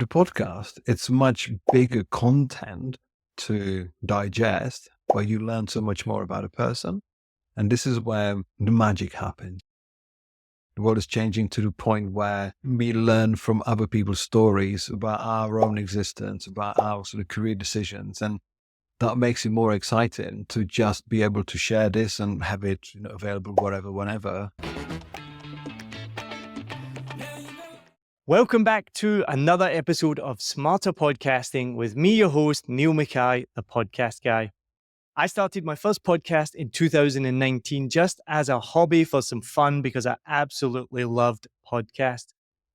The podcast, it's much bigger content to digest, but you learn so much more about a person. And this is where the magic happens. The world is changing to the point where we learn from other people's stories about our own existence, about our sort of career decisions. And that makes it more exciting to just be able to share this and have it, available wherever, whenever. Welcome back to another episode of Smarter Podcasting with me, your host, Niall Mackay, the podcast guy. I started my first podcast in 2019 just as a hobby for some fun because I absolutely loved podcasts.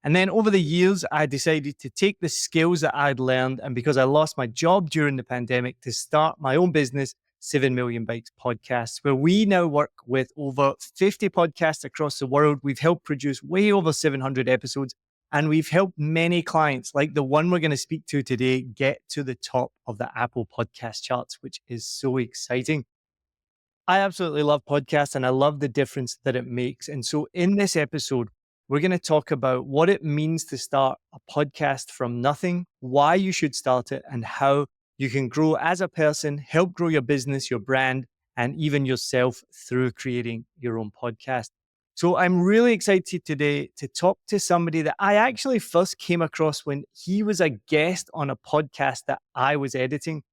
And then over the years, I decided to take the skills that I'd learned, and because I lost my job during the pandemic, to start my own business, 7 Million Bikes Podcasts, where we now work with over 50 podcasts across the world. We've helped produce way over 700 episodes. And we've helped many clients, like the one we're going to speak to today, get to the top of the Apple podcast charts, which is so exciting. I absolutely love podcasts and I love the difference that it makes. And so in this episode, we're going to talk about what it means to start a podcast from nothing, why you should start it, and how you can grow as a person, help grow your business, your brand, and even yourself through creating your own podcast. So I'm really excited today to talk to somebody that I actually first came across when he was a guest on a podcast that I was editing.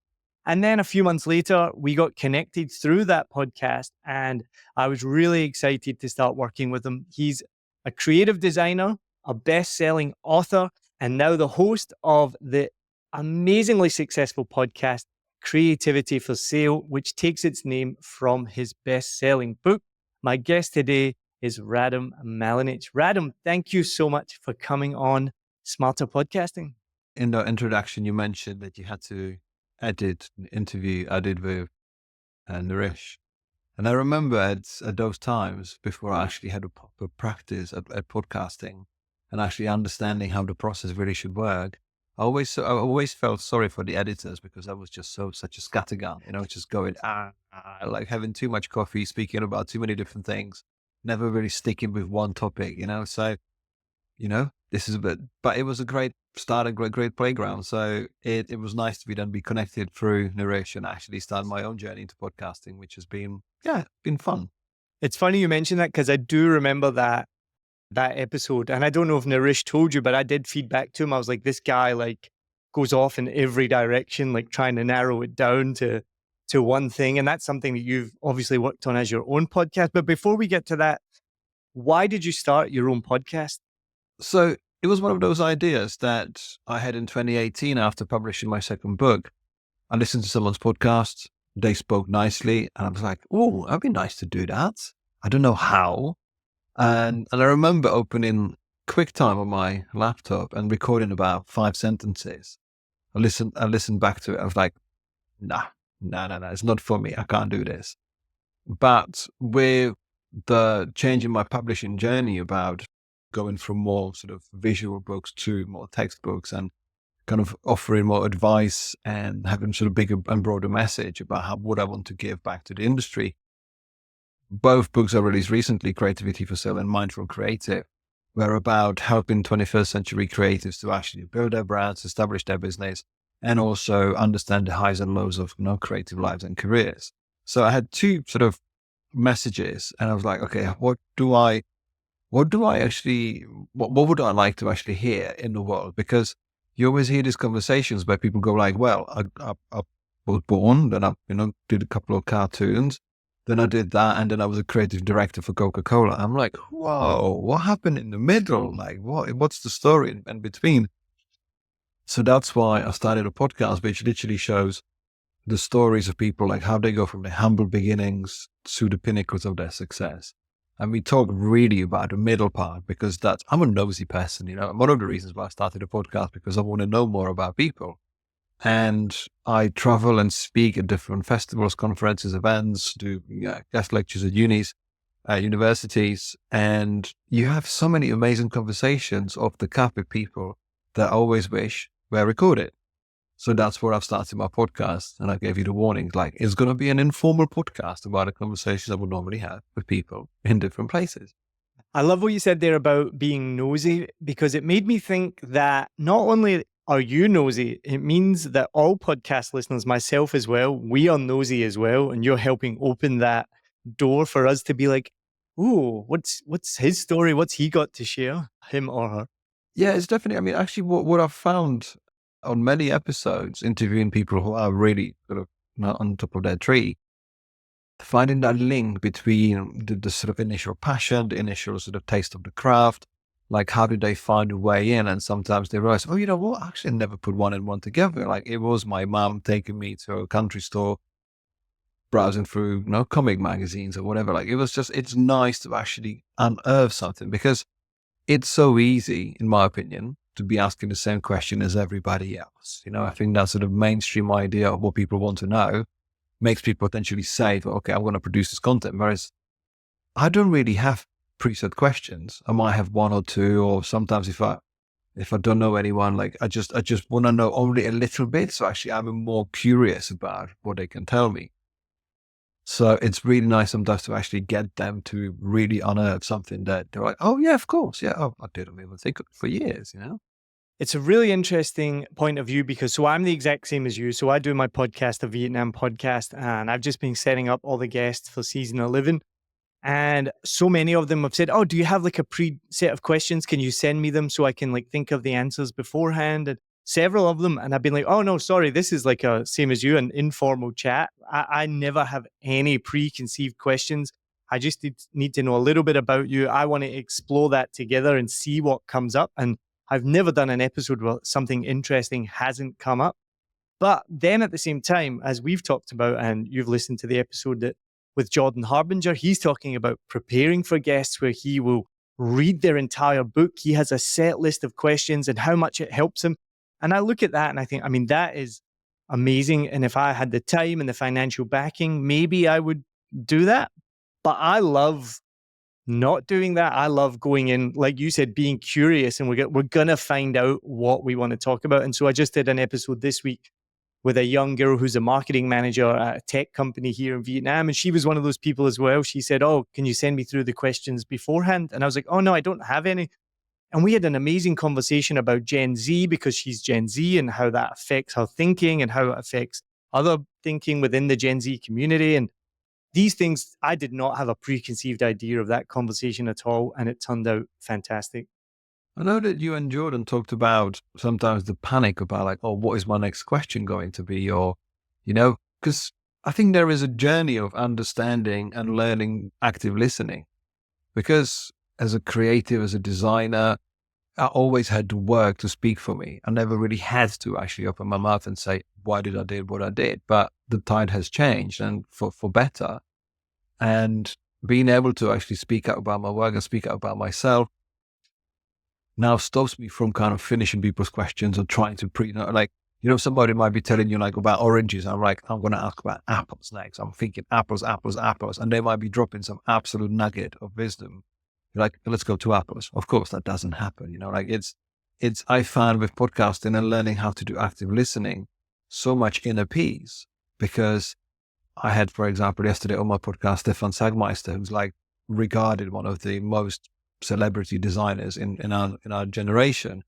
And then a few months later, we got connected through that podcast, and I was really excited to start working with him. He's a creative designer, a best-selling author, and now the host of the amazingly successful podcast, Creativity for Sale, which takes its name from his best-selling book. My guest today is Radim Malinic. Radim, thank you so much for coming on Smarter Podcasting. In the introduction, you mentioned that you had to edit an interview I did with Naresh. And I remember at those times, before I actually had a proper practice at podcasting and actually understanding how the process really should work, I always felt sorry for the editors because I was just such a scattergun, just going, like having too much coffee, speaking about too many different things, never really sticking with one topic, So, this is a bit, but it was a great start, a great playground. So it was nice to be connected through Naresh and actually start my own journey into podcasting, which has been fun. It's funny you mention that because I do remember that episode. And I don't know if Naresh told you, but I did feedback to him. I was like, this guy goes off in every direction, trying to narrow it down to one thing. And that's something that you've obviously worked on as your own podcast. But before we get to that, why did you start your own podcast? So it was one of those ideas that I had in 2018 after publishing my second book. I listened to someone's podcast. They spoke nicely. And I was like, oh, that'd be nice to do that. I don't know how. And I remember opening QuickTime on my laptop and recording about 5 sentences. I listened back to it. I was like, no, it's not for me. I can't do this. But with the change in my publishing journey about going from more sort of visual books to more textbooks and kind of offering more advice and having sort of bigger and broader message about what I want to give back to the industry. Both books are released recently, Creativity for Sale and Mindful Creative, were about helping 21st century creatives to actually build their brands, establish their business, and also understand the highs and lows of creative lives and careers. So I had two sort of messages and I was like, okay, what would I like to actually hear in the world? Because you always hear these conversations where people go like, well, I was born, then I, did a couple of cartoons, then I did that, and then I was a creative director for Coca-Cola. I'm like, whoa, what happened in the middle? Like, what's the story in between? So that's why I started a podcast, which literally shows the stories of people, like how they go from their humble beginnings to the pinnacles of their success. And we talk really about the middle part because I'm a nosy person, One of the reasons why I started a podcast, because I want to know more about people. And I travel and speak at different festivals, conferences, events, do guest lectures at universities. And you have so many amazing conversations off the cuff with people that I always wish were recorded. So that's where I've started my podcast. And I gave you the warnings, like it's going to be an informal podcast about the conversations I would normally have with people in different places. I love what you said there about being nosy, because it made me think that not only are you nosy? It means that all podcast listeners, myself as well, we are nosy as well. And you're helping open that door for us to be like, ooh, what's his story? What's he got to share, him or her? Yeah, it's definitely, I mean, actually what I've found on many episodes, interviewing people who are really sort of not on top of their tree, finding that link between the sort of initial passion, the initial sort of taste of the craft, like how did they find a way in? And sometimes they realize, oh, you know what? Actually, I never put one and one together. Like it was my mom taking me to a country store, browsing through, comic magazines or whatever. Like it was just, it's nice to actually unearth something because it's so easy, in my opinion, to be asking the same question as everybody else. I think that sort of mainstream idea of what people want to know makes people potentially say, well, okay, I'm going to produce this content. Whereas I don't really have preset questions. I might have one or two, or sometimes if I don't know anyone, like I just want to know only a little bit. So actually I'm more curious about what they can tell me. So it's really nice sometimes to actually get them to really unearth something that they're like, oh yeah, of course. Yeah. Oh, I didn't even think of it for years, It's a really interesting point of view because I'm the exact same as you. So I do my podcast, a Vietnam podcast, and I've just been setting up all the guests for season 11. And so many of them have said, oh, do you have like a pre-set of questions? Can you send me them so I can like think of the answers beforehand? And several of them. And I've been like, oh no, sorry, this is like a same as you, an informal chat. I never have any preconceived questions. I just need to know a little bit about you. I want to explore that together and see what comes up. And I've never done an episode where something interesting hasn't come up. But then at the same time, as we've talked about, and you've listened to the episode that with Jordan Harbinger, he's talking about preparing for guests where he will read their entire book. He has a set list of questions and how much it helps him. And I look at that and I think, I mean, that is amazing. And if I had the time and the financial backing, maybe I would do that. But I love not doing that. I love going in, like you said, being curious, and we're going to find out what we want to talk about. And so I just did an episode this week with a young girl who's a marketing manager at a tech company here in Vietnam. And she was one of those people as well. She said, oh, can you send me through the questions beforehand? And I was like, oh, no, I don't have any. And we had an amazing conversation about Gen Z because she's Gen Z and how that affects her thinking and how it affects other thinking within the Gen Z community. And these things, I did not have a preconceived idea of that conversation at all. And it turned out fantastic. I know that you and Jordan talked about sometimes the panic about like, oh, what is my next question going to be? Or, because I think there is a journey of understanding and learning active listening. Because as a creative, as a designer, I always had to work to speak for me. I never really had to actually open my mouth and say, why did I do what I did? But the tide has changed, and for better. And being able to actually speak out about my work and speak out about myself now stops me from kind of finishing people's questions or trying to somebody might be telling you like about oranges. I'm like, I'm going to ask about apples next. I'm thinking apples. And they might be dropping some absolute nugget of wisdom. You're like, let's go to apples. Of course, that doesn't happen. I found with podcasting and learning how to do active listening, so much inner peace, because I had, for example, yesterday on my podcast, Stefan Sagmeister, who's like regarded one of the most celebrity designers in our generation.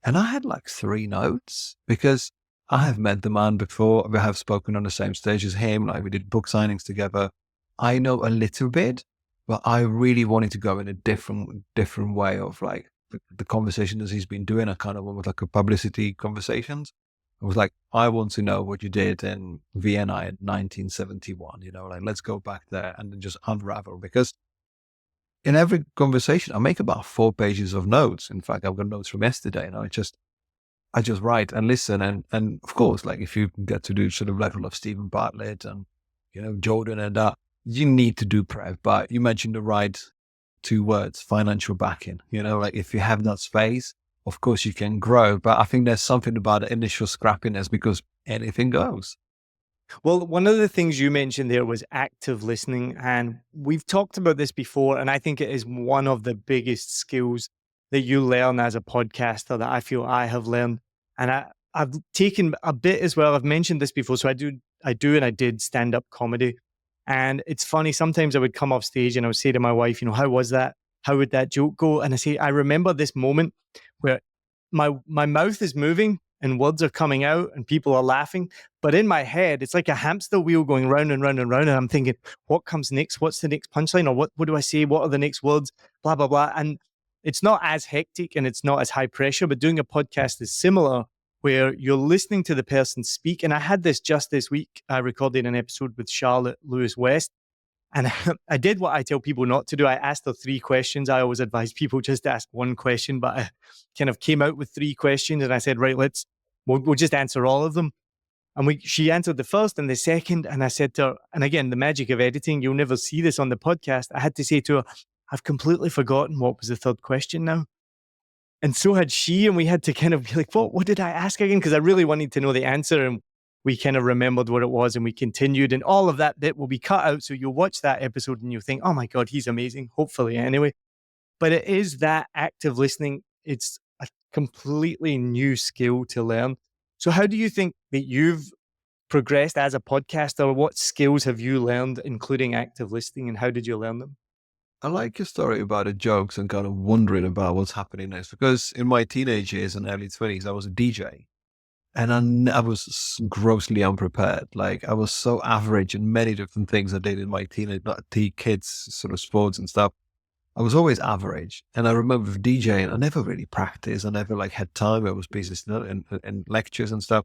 And I had like 3 notes because I have met the man before. We have spoken on the same stage as him. Like we did book signings together. I know a little bit, but I really wanted to go in a different way of like the conversation that he's been doing. I kind of went with like a publicity conversations. I was like, I want to know what you did in Vienna in 1971, like let's go back there and then just unravel, because in every conversation, I make about 4 pages of notes. In fact, I've got notes from yesterday, I just write and listen. And of course, like if you get to do sort of level of Stephen Bartlett and, Jordan and that, you need to do prep. But you mentioned the right 2 words, financial backing, like if you have that space, of course you can grow. But I think there's something about the initial scrappiness because anything goes. Well, one of the things you mentioned there was active listening. And we've talked about this before. And I think it is one of the biggest skills that you learn as a podcaster that I feel I have learned. And I've taken a bit as well. I've mentioned this before. So I did stand-up comedy. And it's funny, sometimes I would come off stage and I would say to my wife, how was that? How would that joke go? And I say, I remember this moment where my mouth is moving, and words are coming out and people are laughing. But in my head, it's like a hamster wheel going round and round and round. And I'm thinking, what comes next? What's the next punchline? Or what do I say? What are the next words? Blah, blah, blah. And it's not as hectic and it's not as high pressure, but doing a podcast is similar, where you're listening to the person speak. And I had this just this week. I recorded an episode with Charlotte Lewis West. And I did what I tell people not to do. I asked her 3 questions. I always advise people just to ask 1 question, but I kind of came out with 3 questions. And I said, right, we'll just answer all of them. And she answered the first and the second. And I said to her, and again, the magic of editing, you'll never see this on the podcast. I had to say to her, I've completely forgotten what was the 3rd question now. And so had she, and we had to kind of be like, what did I ask again? Because I really wanted to know the answer, and we kind of remembered what it was, and we continued, and all of that bit will be cut out. So you'll watch that episode and you'll think, oh my God, he's amazing. Hopefully anyway. But it is that active listening. It's a completely new skill to learn. So how do you think that you've progressed as a podcaster? What skills have you learned, including active listening, and how did you learn them? I like your story about the jokes and kind of wondering about what's happening next, because in my teenage years and early 20s, I was a DJ, and I was grossly unprepared. Like, I was so average in many different things I did in my kids sort of sports and stuff. I was always average. And I remember with DJing, I never really practiced. I never had time. I was busy in lectures and stuff.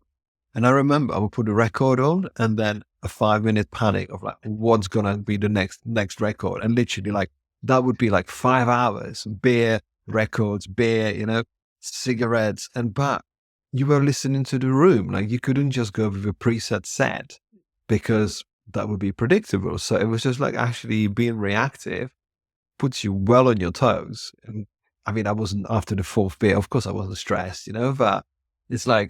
And I remember I would put a record on and then a 5-minute panic of what's going to be the next record. And literally that would be 5 hours, beer, records, beer, cigarettes. But you were listening to the room. You couldn't just go with a preset set because that would be predictable. So it was just actually being reactive puts you well on your toes. And I mean, I wasn't after the 4th beer. Of course I wasn't stressed, but it's yeah,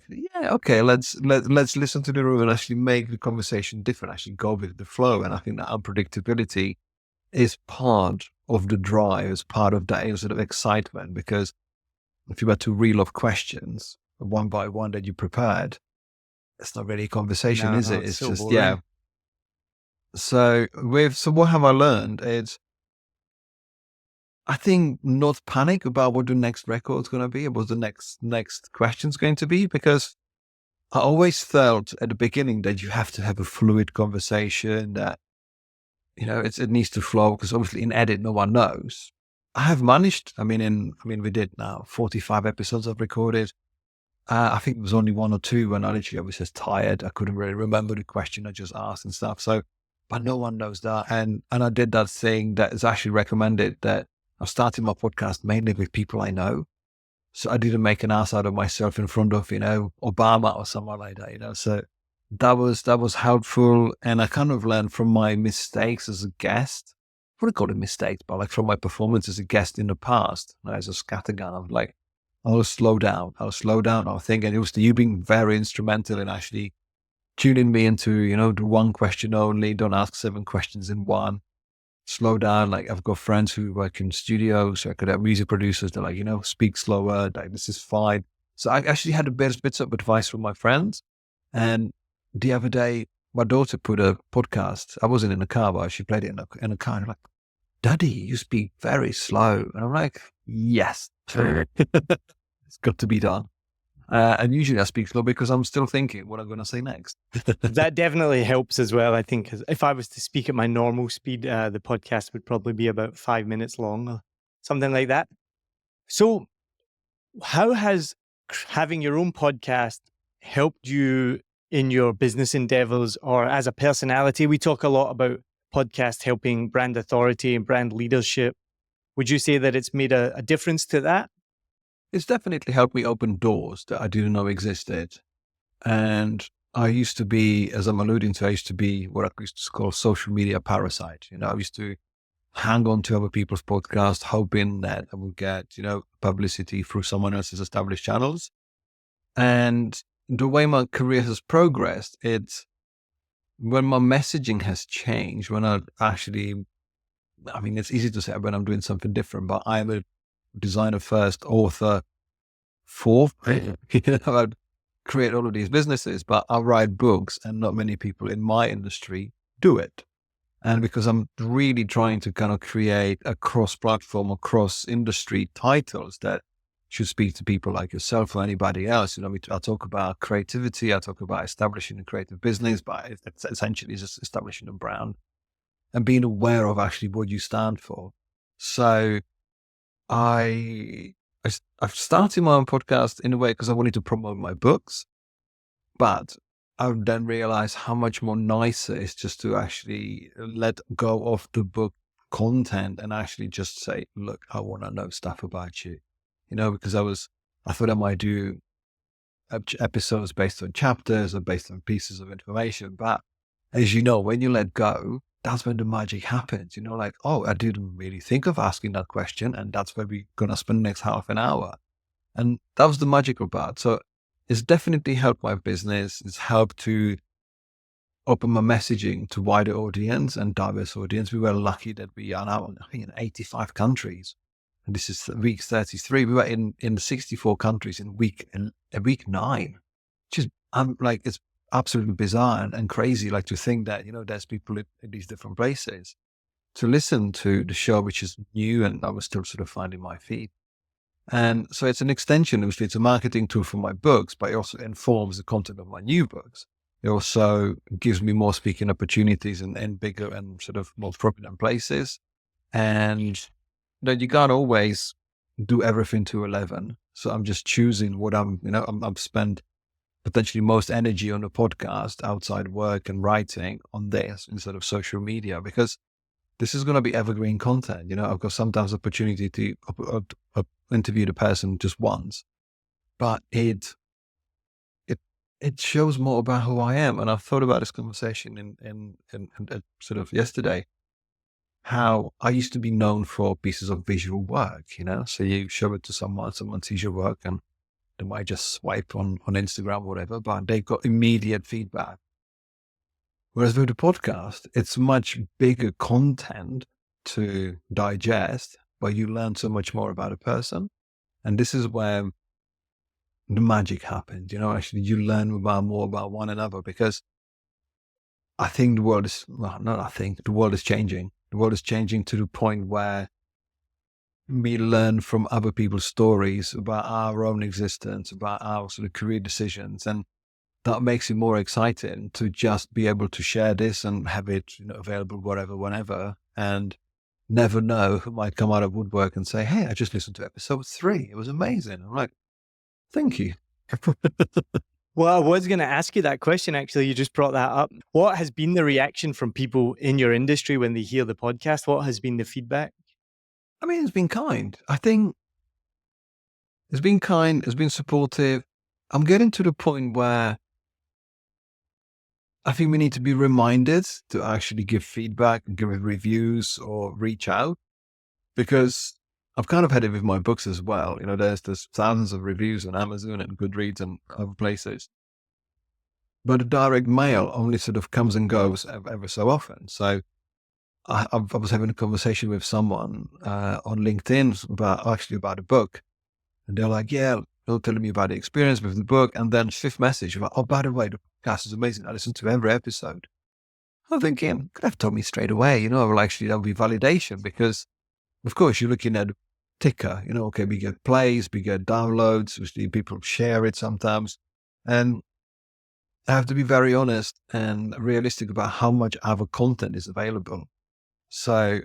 okay, let's listen to the room and actually make the conversation different, actually go with the flow. And I think that unpredictability is part of the drive, is part of that sort of excitement, because if you were to reel off questions one by one that you prepared, it's not really a conversation, is it? It's so just boring. Yeah. So what have I learned? It's, I think, not panic about what the next record's going to be, what the next question's going to be, because I always felt at the beginning that you have to have a fluid conversation, that it needs to flow, because obviously in edit no one knows. I have managed. I mean, we did now 45 episodes I've recorded. I think there was only 1 or 2 when I was just tired. I couldn't really remember the question I just asked and stuff. So, but no one knows that. And I did that thing that is actually recommended, that I started my podcast mainly with people I know. So I didn't make an ass out of myself in front of, Obama or someone like that, So that was helpful. And I kind of learned from my mistakes as a guest. I wouldn't call it mistakes, but from my performance as a guest in the past, as a scattergun, I'm I'll slow down. I'll think. And it was you being very instrumental in actually tuning me into, the 1 question only. Don't ask 7 questions in one. Slow down. I've got friends who work in studios, so I could have music producers that speak slower. This is fine. So I actually had bits of advice from my friends. And the other day, my daughter put a podcast. I wasn't in the car, but she played it in a car. And I'm Daddy, you speak very slow. And I'm yes, it's got to be done. And usually I speak slow because I'm still thinking what I'm going to say next. That definitely helps as well, I think. 'Cause if I was to speak at my normal speed, the podcast would probably be about 5 minutes long or something like that. So how has having your own podcast helped you in your business endeavors or as a personality? We talk a lot about podcast helping brand authority and brand leadership. Would you say that it's made a difference to that? It's definitely helped me open doors that I didn't know existed. And I used to be, as I'm alluding to, I used to be what I used to call social media parasite. I used to hang on to other people's podcasts, hoping that I would get, publicity through someone else's established channels. And the way my career has progressed, it's when my messaging has changed, when it's easy to say when I'm doing something different, but I'm a designer first, author fourth. I create all of these businesses, but I write books, and not many people in my industry do it. And because I'm really trying to kind of create a cross-platform or cross-industry titles that should speak to people like yourself or anybody else. I talk about creativity. I talk about establishing a creative business, but it's essentially just establishing a brand and being aware of actually what you stand for. So I've started my own podcast in a way because I wanted to promote my books, but I then realized how much more nicer it's just to actually let go of the book content and actually just say, look, I want to know stuff about you, because I thought I might do episodes based on chapters or based on pieces of information. But as you know, when you let go, that's when the magic happens, like, oh, I didn't really think of asking that question. And that's where we're going to spend the next half an hour. And that was the magical part. So it's definitely helped my business. It's helped to open my messaging to wider audience and diverse audience. We were lucky that we are now, I think, in 85 countries. And this is week 33. We were in 64 countries in week 9. Just, it's absolutely bizarre and crazy, like to think that, there's people in these different places to listen to the show, which is new, and I was still sort of finding my feet. And so it's an extension, obviously, it's a marketing tool for my books, but it also informs the content of my new books. It also gives me more speaking opportunities in bigger and sort of more prominent places. And you can't always do everything to 11. So I'm just choosing what I've spent potentially most energy on a podcast outside work and writing on this instead of social media, because this is going to be evergreen content. I've got sometimes opportunity to interview the person just once, but it shows more about who I am. And I've thought about this conversation in sort of yesterday, how I used to be known for pieces of visual work, so you show it to someone sees your work and they might just swipe on Instagram or whatever, but they've got immediate feedback. Whereas with the podcast, it's much bigger content to digest, but you learn so much more about a person. And this is where the magic happens. Actually, you learn more about one another, because I think the world is, the world is changing. The world is changing to the point where we learn from other people's stories about our own existence, about our sort of career decisions. And that makes it more exciting to just be able to share this and have it available wherever, whenever, and never know who might come out of woodwork and say, hey, I just listened to episode 3. It was amazing. I'm like, thank you. Well, I was going to ask you that question, actually. You just brought that up. What has been the reaction from people in your industry when they hear the podcast? What has been the feedback? I mean, it's been kind. I think it's been kind. It's been supportive. I'm getting to the point where I think we need to be reminded to actually give feedback and give reviews or reach out, because I've kind of had it with my books as well. There's thousands of reviews on Amazon and Goodreads and other places, but the direct mail only sort of comes and goes ever so often. So I was having a conversation with someone on LinkedIn about a book, and they're like, yeah, they're telling me about the experience with the book. And then 5th message about, oh, by the way, the podcast is amazing. I listen to every episode. I'm thinking, could have told me straight away, well, actually that would be validation, because of course you're looking at ticker, okay, we get plays, we get downloads, we people share it sometimes. And I have to be very honest and realistic about how much other content is available. So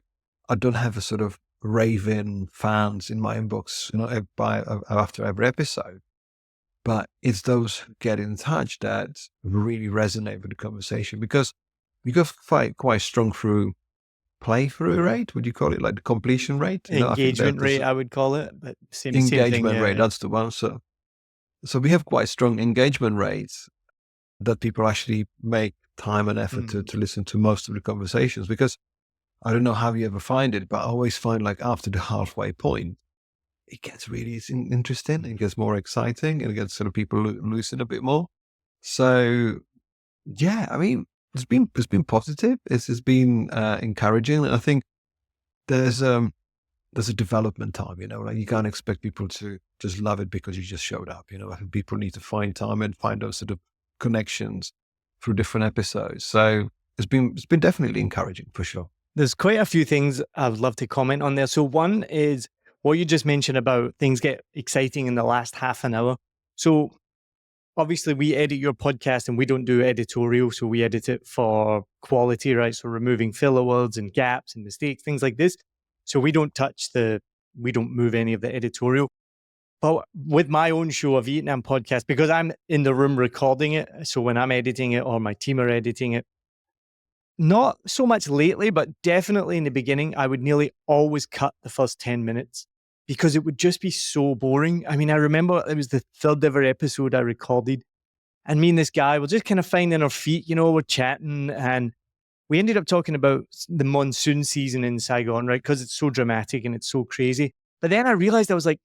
I don't have a sort of raving fans in my inbox, after every episode. But it's those who get in touch that really resonate with the conversation, because we got quite strong through playthrough rate. Would you call it, like the completion rate? Engagement rate, I would call it. But same engagement thing, rate, that's the one. So we have quite strong engagement rates that people actually make time and effort to listen to most of the conversations, because I don't know how you ever find it, but I always find, like, after the halfway point, it gets really interesting. It gets more exciting, and it gets sort of people loosen a bit more. So yeah, I mean, it's been positive. It's been encouraging. And I think there's a development time, like you can't expect people to just love it because you just showed up. I think people need to find time and find those sort of connections through different episodes. So it's been definitely encouraging, for sure. There's quite a few things I'd love to comment on there. So one is, what you just mentioned about things get exciting in the last half an hour. So obviously we edit your podcast and we don't do editorial. So we edit it for quality, right? So removing filler words and gaps and mistakes, things like this. So we don't move any of the editorial. But with my own show, a Vietnam podcast, because I'm in the room recording it, so when I'm editing it or my team are editing it, not so much lately, but definitely in the beginning, I would nearly always cut the first 10 minutes because it would just be so boring. I mean, I remember it was the third ever episode I recorded, and me and this guy were just kind of finding our feet, we're chatting, and we ended up talking about the monsoon season in Saigon, right? Because it's so dramatic and it's so crazy. But then I realized I was like,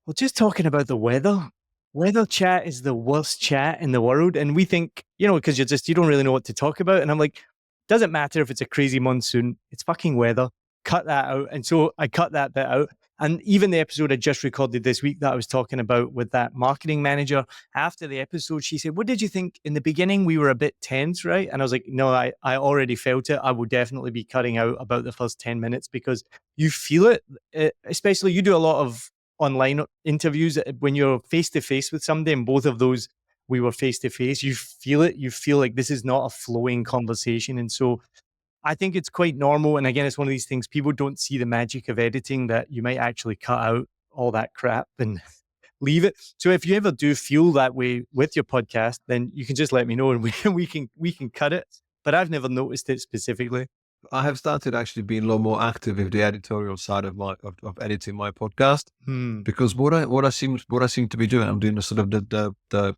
well, just talking about the weather. Weather chat is the worst chat in the world. And we think, because you don't really know what to talk about. And I'm like, doesn't matter if it's a crazy monsoon, it's fucking weather. Cut that out. And so I cut that bit out. And even the episode I just recorded this week that I was talking about with that marketing manager, after the episode, she said, what did you think? In the beginning, we were a bit tense, right? And I was like, no, I already felt it. I will definitely be cutting out about the first 10 minutes because you feel it, especially you do a lot of online interviews when you're face to face with somebody, and both of those we were face to face. You feel it. You feel like this is not a flowing conversation, and so I think it's quite normal. And again, it's one of these things people don't see the magic of editing that you might actually cut out all that crap and leave it. So if you ever do feel that way with your podcast, then you can just let me know and we can cut it. But I've never noticed it specifically. I have started actually being a lot more active with the editorial side of of editing my podcast because what I seem to be doing, I'm doing the sort of the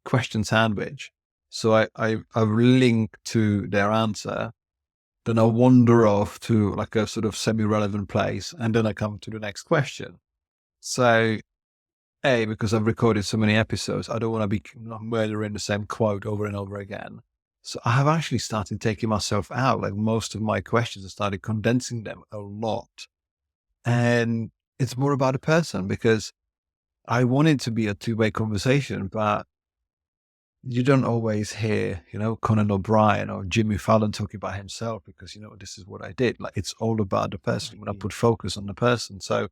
question sandwich. So I link to their answer, then I wander off to like a sort of semi-relevant place, and then I come to the next question. So because I've recorded so many episodes, I don't want to be murdering the same quote over and over again. So I have actually started taking myself out. Like most of my questions, I started condensing them a lot. And it's more about a person because I want it to be a two-way conversation, but you don't always hear, Conan O'Brien or Jimmy Fallon talking about himself because, this is what I did. Like it's all about the person when I put focus on the person. So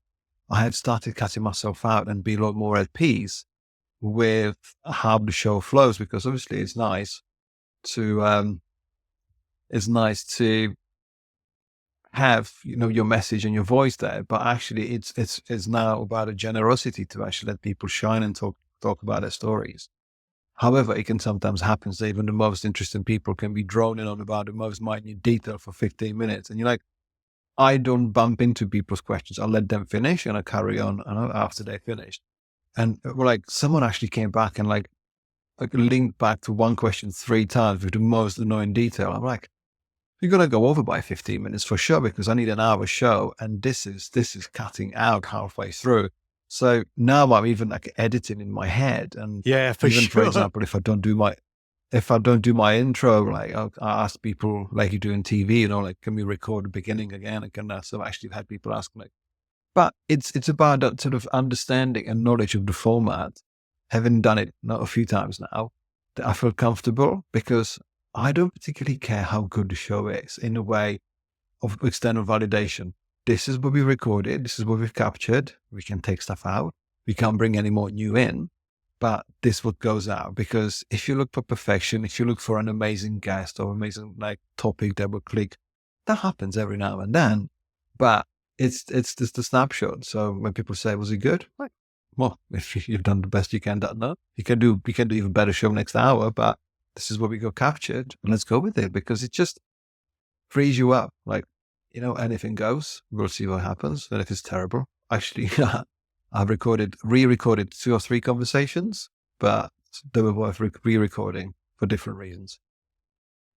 I have started cutting myself out and be a lot more at peace with how the show flows because obviously it's nice to have your message and your voice there, but actually it's now about a generosity to actually let people shine and talk about their stories. However, it can sometimes happen that even the most interesting people can be droning on about the most minute detail for 15 minutes, and you're like, I don't bump into people's questions. I let them finish and I carry on after they finished. And like someone actually came back and like linked back to one question 3 times with the most annoying detail. I'm like, you're going to go over by 15 minutes for sure, because I need an hour show. And this is cutting out halfway through. So now I'm even like editing in my head. And for example, if I don't do my intro, like I ask people like you do in TV, like, can we record the beginning again? So I've actually had people ask me, but it's about that sort of understanding and knowledge of the format. Having done it not a few times now, that I feel comfortable because I don't particularly care how good the show is in a way of external validation. This is what we recorded. This is what we've captured. We can take stuff out. We can't bring any more new in, but this is what goes out. Because if you look for perfection, if you look for an amazing guest or amazing like topic that will click, that happens every now and then, but it's just a snapshot. So when people say, was it good? Like, well, if you've done the best you can, no, you can do even better show next hour, but this is what we got captured and let's go with it because it just frees you up. Like, anything goes, we'll see what happens. And if it's terrible, actually, I've re-recorded 2 or 3 conversations, but they were worth re-recording for different reasons.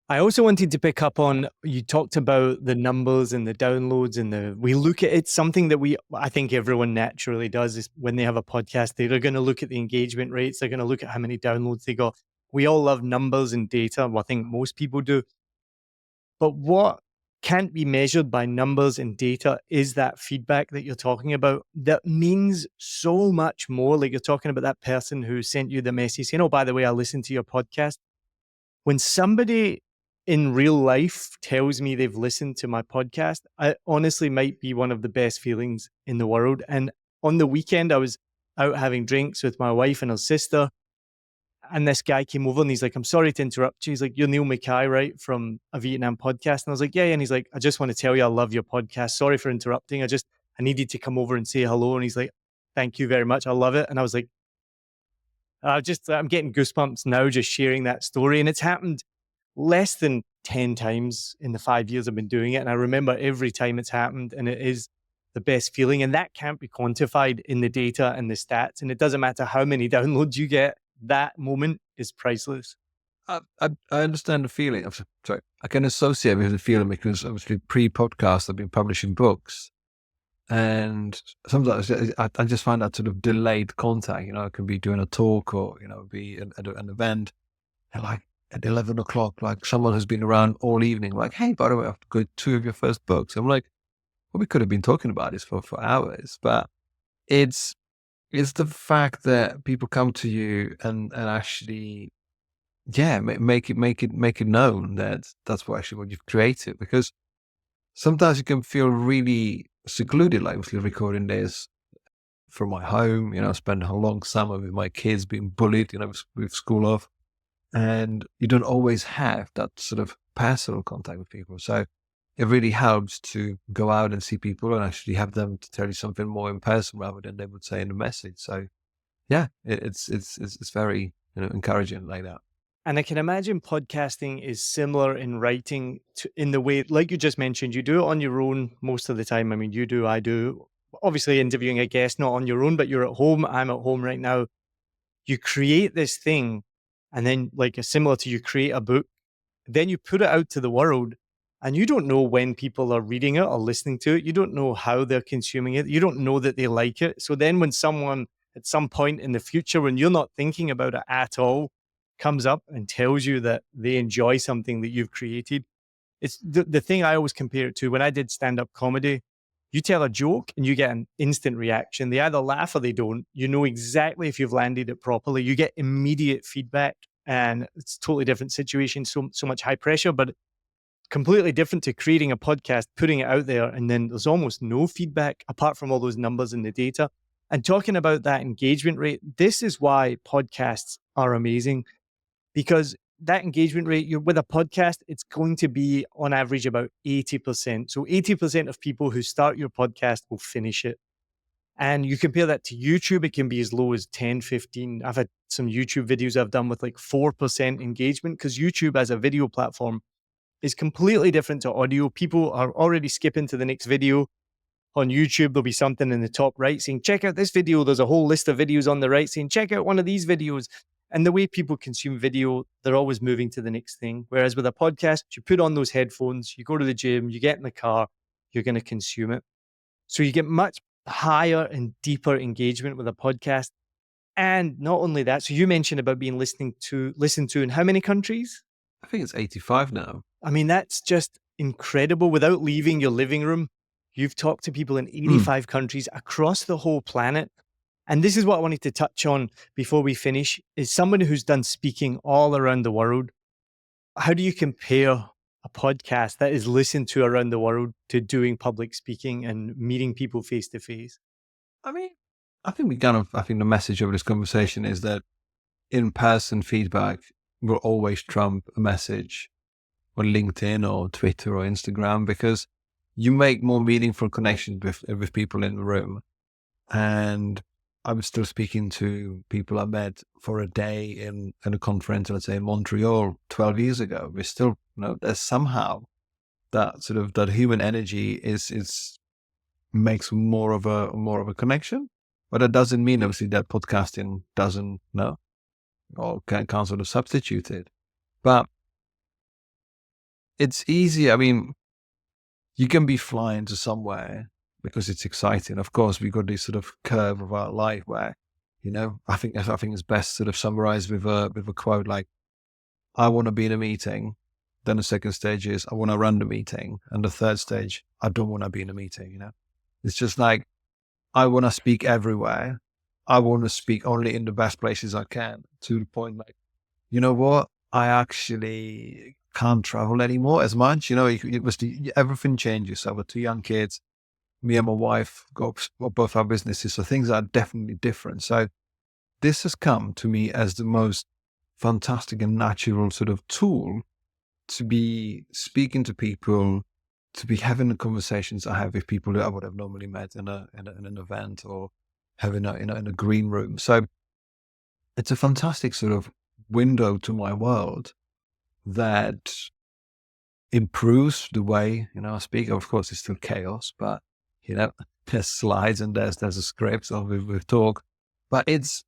I also wanted to pick up on, you talked about the numbers and the downloads and we look at it, something that I think everyone naturally does is when they have a podcast, they're going to look at the engagement rates. They're going to look at how many downloads they got. We all love numbers and data. Well, I think most people do. But what can't be measured by numbers and data is that feedback that you're talking about. That means so much more. Like you're talking about that person who sent you the message saying, oh, by the way, I listened to your podcast. When somebody in real life tells me they've listened to my podcast, it honestly might be one of the best feelings in the world. And on the weekend, I was out having drinks with my wife and her sister. And this guy came over and he's like, I'm sorry to interrupt you. He's like, you're Neil Mackay, right? From a Vietnam podcast. And I was like, yeah. And he's like, I just want to tell you, I love your podcast. Sorry for interrupting. I needed to come over and say hello. And he's like, thank you very much. I love it. And I was like, I'm getting goosebumps now just sharing that story. And it's happened less than 10 times in the 5 years I've been doing it. And I remember every time it's happened, and it is the best feeling. And that can't be quantified in the data and the stats. And it doesn't matter how many downloads you get, that moment is priceless. I understand the feeling. Sorry, I can associate with the feeling because obviously pre-podcast I've been publishing books, and sometimes I just find that sort of delayed contact. You know, I can be doing a talk or be at an event, and like at 11 o'clock, like someone who's been around all evening, like, hey, by the way, I've got 2 of your first books. I'm like, well, we could have been talking about this for hours, but it's the fact that people come to you and actually, yeah, make it known that that's what you've created. Because sometimes you can feel really secluded, like obviously recording this from my home. You know, I spent a long summer with my kids being bullied, with school off, and you don't always have that sort of personal contact with people. So it really helps to go out and see people and actually have them to tell you something more in person rather than they would say in the message. So yeah, it's very encouraging like that. And I can imagine podcasting is similar in writing in the way, like you just mentioned, you do it on your own most of the time. I mean, you do, I do. Obviously, interviewing a guest, not on your own, but you're at home. I'm at home right now. You create this thing, and then, like, similar to you create a book, then you put it out to the world, and you don't know when people are reading it or listening to it. You don't know how they're consuming it. You don't know that they like it. So then when someone at some point in the future, when you're not thinking about it at all, comes up and tells you that they enjoy something that you've created, it's the thing I always compare it to when I did stand-up comedy. You tell a joke and you get an instant reaction. They either laugh or they don't. You know exactly if you've landed it properly. You get immediate feedback, and it's a totally different situation. So much high pressure, but completely different to creating a podcast, putting it out there, and then there's almost no feedback apart from all those numbers in the data. And talking about that engagement rate, this is why podcasts are amazing, because that engagement rate, you're with a podcast, it's going to be on average about 80%. So 80% of people who start your podcast will finish it. And you compare that to YouTube, it can be as low as 10, 15. I've had some YouTube videos I've done with like 4% engagement, because YouTube as a video platform is completely different to audio. People are already skipping to the next video. On YouTube, there'll be something in the top right saying, check out this video. There's a whole list of videos on the right saying, check out one of these videos. And the way people consume video, they're always moving to the next thing. Whereas with a podcast, you put on those headphones, you go to the gym, you get in the car, you're going to consume it. So you get much higher and deeper engagement with a podcast. And not only that, so you mentioned about being listened to in how many countries? I think it's 85 now. I mean, that's just incredible. Without leaving your living room, you've talked to people in 85 countries across the whole planet. And this is what I wanted to touch on before we finish, is someone who's done speaking all around the world. How do you compare a podcast that is listened to around the world to doing public speaking and meeting people face to face? I mean, I think the message of this conversation is that in-person feedback will always trump a message on LinkedIn or Twitter or Instagram, because you make more meaningful connections with people in the room. And I was still speaking to people I met for a day in a conference, let's say in Montreal 12 years ago. We're still, there's somehow that sort of that human energy is makes more of a connection. But that doesn't mean obviously that podcasting doesn't or can't sort of substitute it. But it's easy. I mean, you can be flying to somewhere because it's exciting. Of course, we got this sort of curve of our life where, I think it's best sort of summarized with a quote like, I want to be in a meeting. Then the second stage is I want to run the meeting. And the third stage, I don't want to be in a meeting, It's just like, I want to speak everywhere. I want to speak only in the best places I can, to the point like, you know what? I actually can't travel anymore as much. Everything changes. So I've got two young kids. Me and my wife got both our businesses. So things are definitely different. So this has come to me as the most fantastic and natural sort of tool to be speaking to people, to be having the conversations I have with people that I would have normally met in an event or having in a green room. So it's a fantastic sort of window to my world that improves the way, I speak. Of course, it's still chaos, but, there's slides and there's a script or with talk, but it's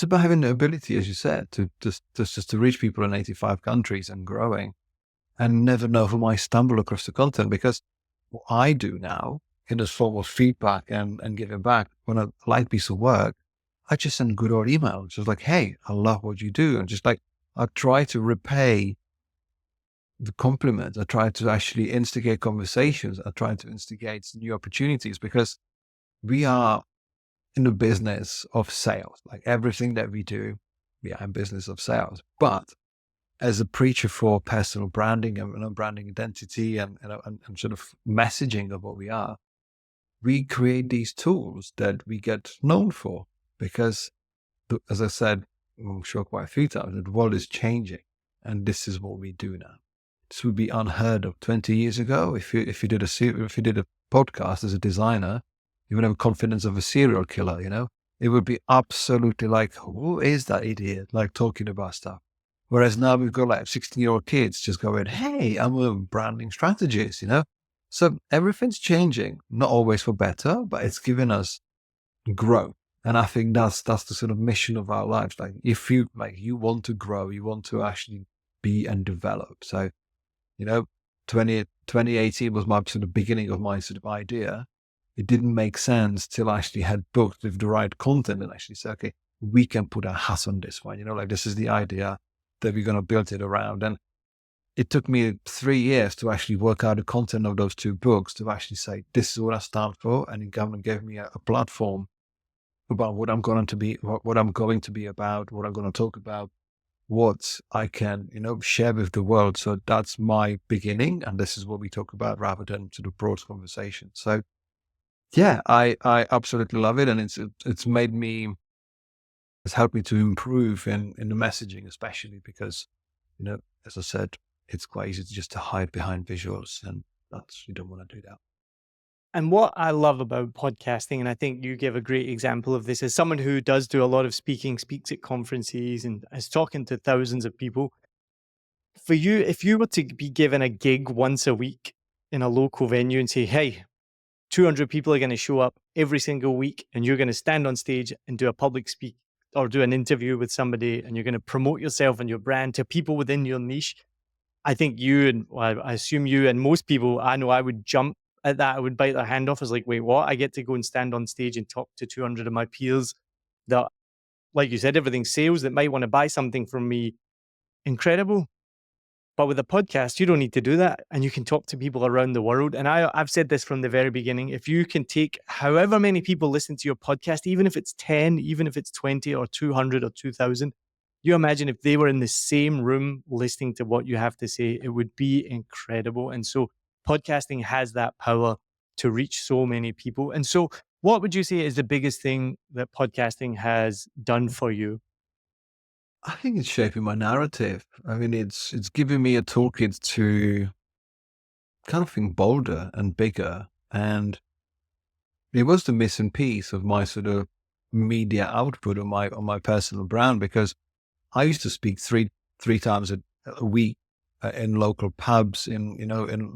about having the ability, as you said, to just to reach people in 85 countries and growing, and never know who might stumble across the content. Because what I do now in this form of feedback and giving back, when I like piece of work, I just send good old emails, just like, hey, I love what you do. And just like, I try to repay the compliments. I try to actually instigate conversations. I try to instigate new opportunities, because we are in the business of sales. Like everything that we do, we are in business of sales. But as a preacher for personal branding and branding identity and sort of messaging of what we are, we create these tools that we get known for, because, as I said, I'm sure quite a few times, the world is changing, and this is what we do now. This would be unheard of 20 years ago. If you did a podcast as a designer, you would have confidence of a serial killer. It would be absolutely like, who is that idiot? Like talking about stuff. Whereas now we've got like 16-year-old kids just going, hey, I'm a branding strategist. So everything's changing, not always for better, but it's given us growth. And I think that's the sort of mission of our lives. Like if you want to grow, you want to actually be and develop. So, 2018 was my sort of beginning of my sort of idea. It didn't make sense till I actually had books with the right content and actually say, okay, we can put our hat on this one. This is the idea that we're going to build it around. And it took me 3 years to actually work out the content of those two books, to actually say, this is what I stand for. And the government gave me a platform about what I'm going to be about, what I'm going to talk about, what I can, share with the world. So that's my beginning. And this is what we talk about, rather than sort of broad conversation. So yeah, I absolutely love it. And it's helped me to improve in the messaging, especially because, as I said, it's quite easy just to hide behind visuals, and you don't want to do that. And what I love about podcasting, and I think you give a great example of this, as someone who does do a lot of speaking, speaks at conferences and is talking to thousands of people. For you, if you were to be given a gig once a week in a local venue and say, hey, 200 people are going to show up every single week, and you're going to stand on stage and do a public speak or do an interview with somebody, and you're going to promote yourself and your brand to people within your niche, I think I assume you and most people I know, I would jump at that. I would bite their hand off. I was like, wait, what? I get to go and stand on stage and talk to 200 of my peers that, like you said, everything's sales, that might want to buy something from me. Incredible. But with a podcast, you don't need to do that. And you can talk to people around the world. And I've said this from the very beginning. If you can take however many people listen to your podcast, even if it's 10, even if it's 20 or 200 or 2,000, you imagine if they were in the same room listening to what you have to say, it would be incredible. And so podcasting has that power to reach so many people. And so what would you say is the biggest thing that podcasting has done for you? I think it's shaping my narrative. I mean, it's giving me a toolkit to kind of think bolder and bigger. And it was the missing piece of my sort of media output on my personal brand, because I used to speak three times a week in local pubs, in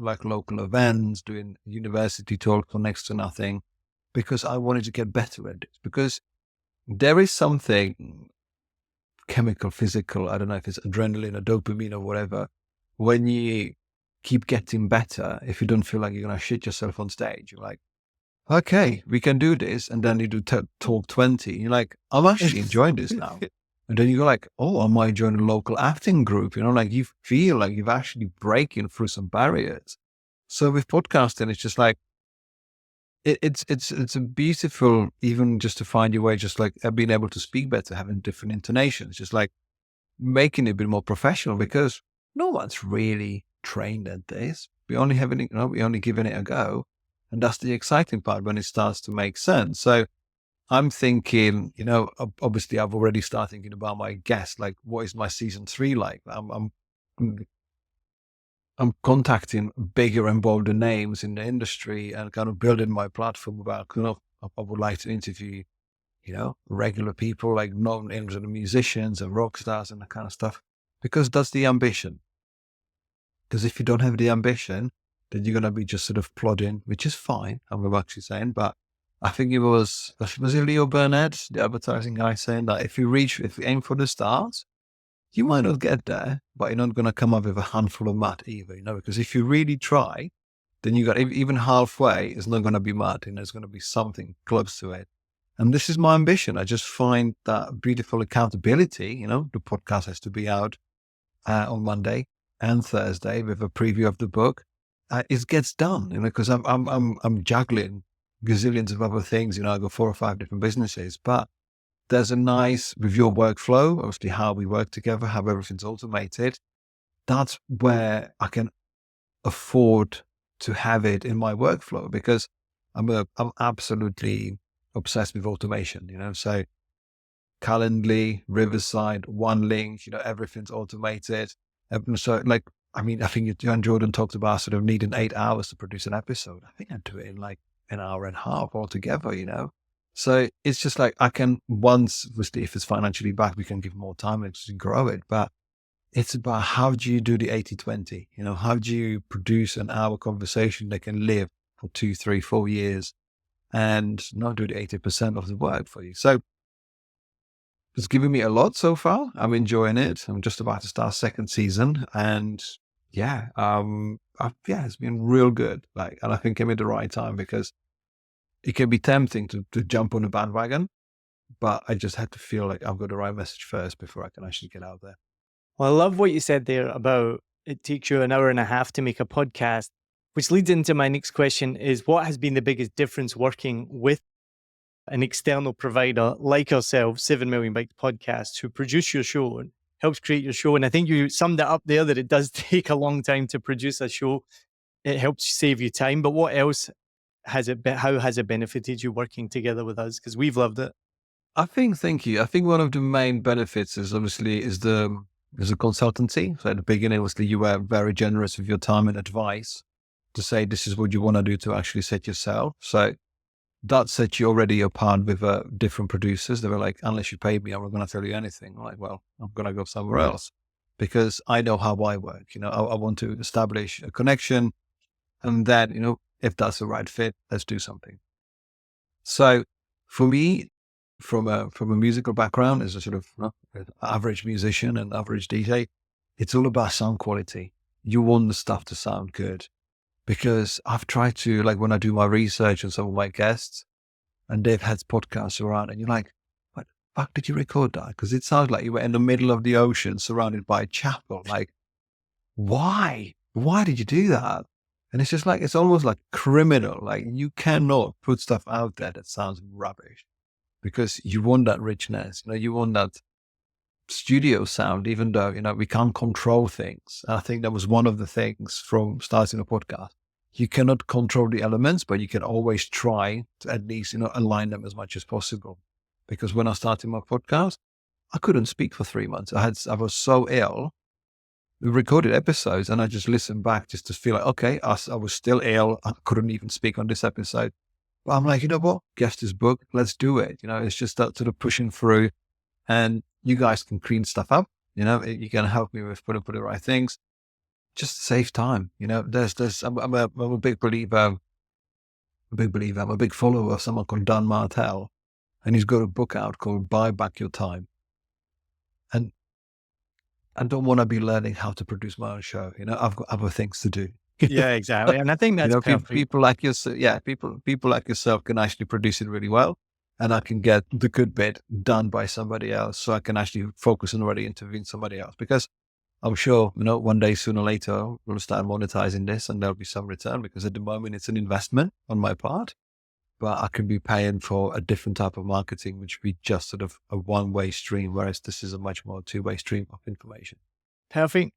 like local events, doing university talk for next to nothing, because I wanted to get better at it. Because there is something chemical, physical, I don't know if it's adrenaline or dopamine or whatever, when you keep getting better, if you don't feel like you're going to shit yourself on stage, you're like, okay, we can do this. And then you do talk 20. And you're like, I'm actually enjoying this now. And then you go like, oh, I might join a local acting group. Like you feel like you've actually breaking through some barriers. So with podcasting, it's just like, it's a beautiful, even just to find your way, just like being able to speak better, having different intonations, just like making it a bit more professional, because no one's really trained at this. We only having it, we only giving it a go. And that's the exciting part when it starts to make sense. So I'm thinking, obviously I've already started thinking about my guests, like what is my season 3 like? I'm contacting bigger and bolder names in the industry and kind of building my platform about, I would like to interview, regular people like known names and musicians and rock stars and that kind of stuff, because that's the ambition. Because if you don't have the ambition, then you're going to be just sort of plodding, which is fine. I'm actually saying, but I think was it Leo Burnett, the advertising guy, saying that if you aim for the stars, you might not get there, but you're not going to come up with a handful of mud either, because if you really try, then you got even halfway, it's not going to be mud, and there's going to be something close to it. And this is my ambition. I just find that beautiful accountability. The podcast has to be out on Monday and Thursday with a preview of the book. It gets done, because I'm juggling gazillions of other things. I got 4 or 5 different businesses, but there's a nice, with your workflow, obviously how we work together, how everything's automated. That's where I can afford to have it in my workflow, because I'm absolutely obsessed with automation, so Calendly, Riverside, One Link, everything's automated. And so I think you and Jordan talked about sort of needing 8 hours to produce an episode. I think I do it in like an hour and a half altogether, So it's just like I can obviously, if it's financially back, we can give more time and grow it. But it's about how do you do the 80-20? How do you produce an hour conversation that can live for 2, 3, 4 years and not do the 80% of the work for you? So it's given me a lot so far. I'm enjoying it. I'm just about to start 2nd season, and it's been real good. And I think I'm at the right time, because it can be tempting to jump on a bandwagon, but I just had to feel like I've got the right message first before I can actually get out there. Well, I love what you said there about it takes you an hour and a half to make a podcast, which leads into my next question is what has been the biggest difference working with an external provider like ourselves, 7 Million Bikes Podcast, who produce your show and helps create your show? And I think you summed it up there that it does take a long time to produce a show. It helps save you time. But what else how has it benefited you working together with us? Because we've loved it. Thank you. I think one of the main benefits is obviously the consultancy. So at the beginning, obviously, you were very generous with your time and advice to say, this is what you want to do to actually set yourself. So that set you already apart with different producers. They were like, unless you pay me, I'm not going to tell you anything. I'm like, well, I'm going to go somewhere else, because I know how I work. I want to establish a connection, and then, if that's the right fit, let's do something. So for me, from a musical background, as a sort of average musician and average DJ, it's all about sound quality. You want the stuff to sound good, because I've tried to, when I do my research on some of my guests, and they've had podcasts around, and you're like, what the fuck did you record that? Because it sounds like you were in the middle of the ocean surrounded by a chapel. Like, why? Why did you do that? And it's just it's almost like criminal. Like, you cannot put stuff out there that sounds rubbish, because you want that richness. You want that studio sound, even though, we can't control things. And I think that was one of the things from starting a podcast. You cannot control the elements, but you can always try to at least, align them as much as possible. Because when I started my podcast, I couldn't speak for 3 months. I was so ill. We recorded episodes, and I just listened back just to feel like, okay, I was still ill. I couldn't even speak on this episode. But I'm like, you know what? Guess this book. Let's do it. It's just that sort of pushing through, and you guys can clean stuff up. You can help me with putting the right things. Just to save time. I'm a big believer. I'm a big follower of someone called Dan Martell, and he's got a book out called Buy Back Your Time. And I don't want to be learning how to produce my own show. I've got other things to do. Yeah, exactly. And I think that's perfect. People like yourself, people like yourself can actually produce it really well, and I can get the good bit done by somebody else, so I can actually focus and already intervene somebody else. Because I'm sure, one day, sooner or later, we'll start monetizing this, and there'll be some return, because at the moment it's an investment on my part, but I can be paying for a different type of marketing, which would be just sort of a one-way stream, whereas this is a much more two-way stream of information. Perfect.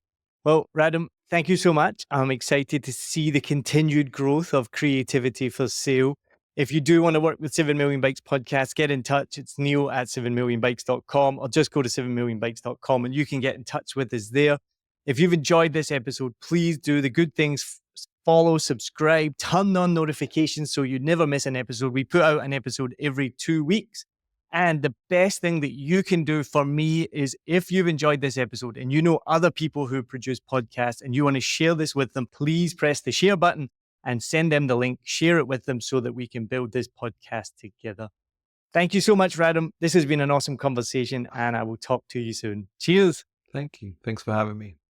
Well, Radim, thank you so much. I'm excited to see the continued growth of Creativity for Sale. If you do want to work with 7 Million Bikes Podcast, get in touch. It's Neil at 7millionbikes.com, or just go to 7millionbikes.com and you can get in touch with us there. If you've enjoyed this episode, please do the good things. Follow, subscribe, turn on notifications so you never miss an episode. We put out an episode every 2 weeks. And the best thing that you can do for me is, if you've enjoyed this episode and you know other people who produce podcasts and you want to share this with them, please press the share button and send them the link, share it with them so that we can build this podcast together. Thank you so much, Radim. This has been an awesome conversation and I will talk to you soon. Cheers. Thank you. Thanks for having me.